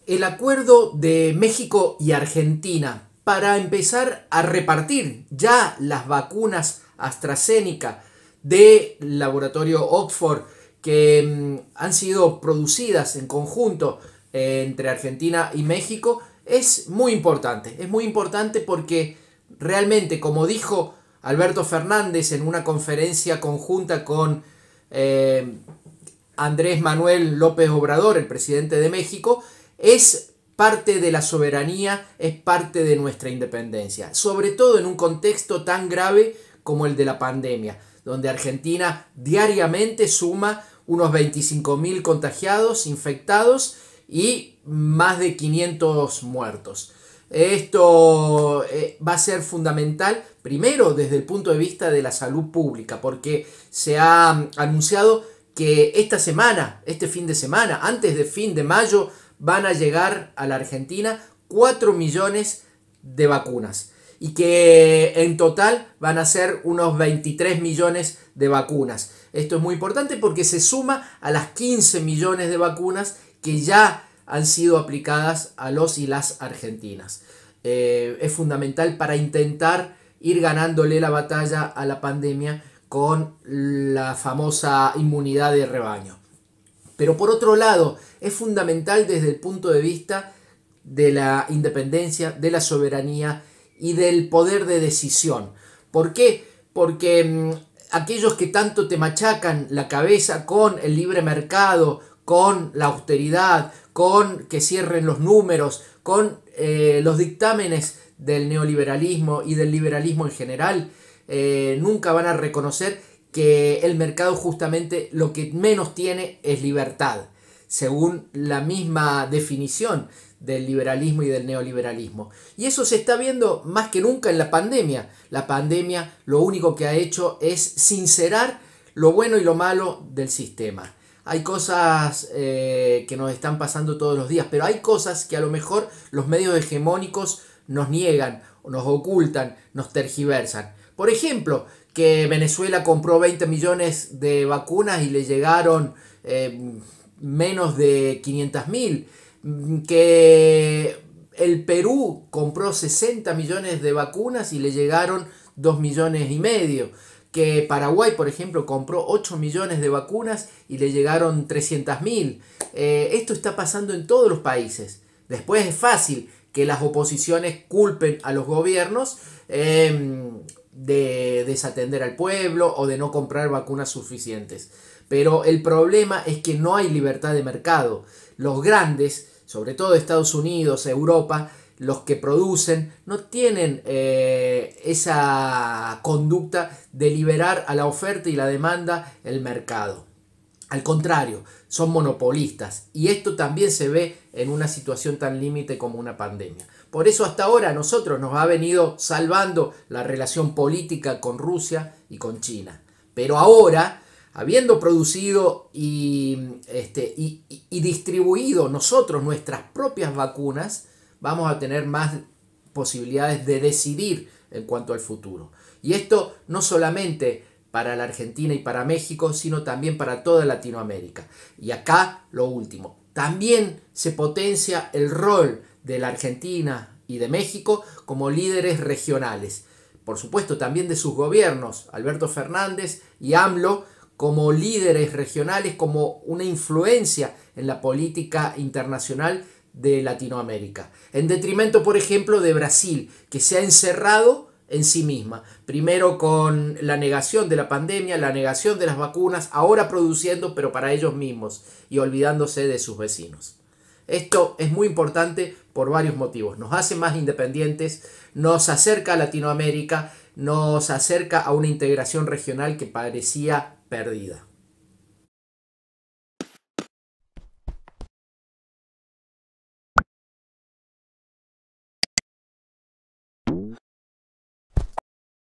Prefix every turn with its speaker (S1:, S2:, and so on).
S1: el acuerdo de México y Argentina para empezar a repartir ya las vacunas AstraZeneca del laboratorio Oxford que han sido producidas en conjunto entre Argentina y México es muy importante. Es muy importante porque realmente, como dijo Alberto Fernández en una conferencia conjunta con Andrés Manuel López Obrador, el presidente de México, es parte de la soberanía, es parte de nuestra independencia, sobre todo en un contexto tan grave como el de la pandemia, donde Argentina diariamente suma unos 25.000 contagiados, infectados y más de 500 muertos. Esto va a ser fundamental, primero desde el punto de vista de la salud pública, porque se ha anunciado que esta semana, este fin de semana, antes de fin de mayo, van a llegar a la Argentina 4 millones de vacunas y que en total van a ser unos 23 millones de vacunas. Esto es muy importante porque se suma a las 15 millones de vacunas que ya han sido aplicadas a los y las argentinas. Es fundamental para intentar ir ganándole la batalla a la pandemia con la famosa inmunidad de rebaño. Pero por otro lado, es fundamental desde el punto de vista de la independencia, de la soberanía y del poder de decisión. ¿Por qué? Porque aquellos que tanto te machacan la cabeza con el libre mercado, con la austeridad, con que cierren los números, con los dictámenes del neoliberalismo y del liberalismo en general, nunca van a reconocer que el mercado justamente lo que menos tiene es libertad, según la misma definición del liberalismo y del neoliberalismo. Y eso se está viendo más que nunca en la pandemia. La pandemia lo único que ha hecho es sincerar lo bueno y lo malo del sistema. Hay cosas que nos están pasando todos los días, pero hay cosas que a lo mejor los medios hegemónicos nos niegan, nos ocultan, nos tergiversan. Por ejemplo, que Venezuela compró 20 millones de vacunas y le llegaron menos de 500.000. Que el Perú compró 60 millones de vacunas y le llegaron 2 millones y medio. Que Paraguay, por ejemplo, compró 8 millones de vacunas y le llegaron 300.000. Esto está pasando en todos los países. Después es fácil que las oposiciones culpen a los gobiernos de desatender al pueblo o de no comprar vacunas suficientes. Pero el problema es que no hay libertad de mercado. Los grandes, sobre todo Estados Unidos, Europa, los que producen, no tienen esa conducta de liberar a la oferta y la demanda el mercado. Al contrario, son monopolistas y esto también se ve en una situación tan límite como una pandemia. Por eso hasta ahora a nosotros nos ha venido salvando la relación política con Rusia y con China. Pero ahora, habiendo producido y distribuido nosotros nuestras propias vacunas, vamos a tener más posibilidades de decidir en cuanto al futuro. Y esto no solamente para la Argentina y para México, sino también para toda Latinoamérica. Y acá lo último, también se potencia el rol de la Argentina y de México como líderes regionales. Por supuesto también de sus gobiernos, Alberto Fernández y AMLO, como líderes regionales, como una influencia en la política internacional de Latinoamérica. En detrimento, por ejemplo, de Brasil, que se ha encerrado en sí misma. Primero con la negación de la pandemia, la negación de las vacunas, ahora produciendo, pero para ellos mismos, y olvidándose de sus vecinos. Esto es muy importante por varios motivos. Nos hace más independientes, nos acerca a Latinoamérica, nos acerca a una integración regional que parecía perdida.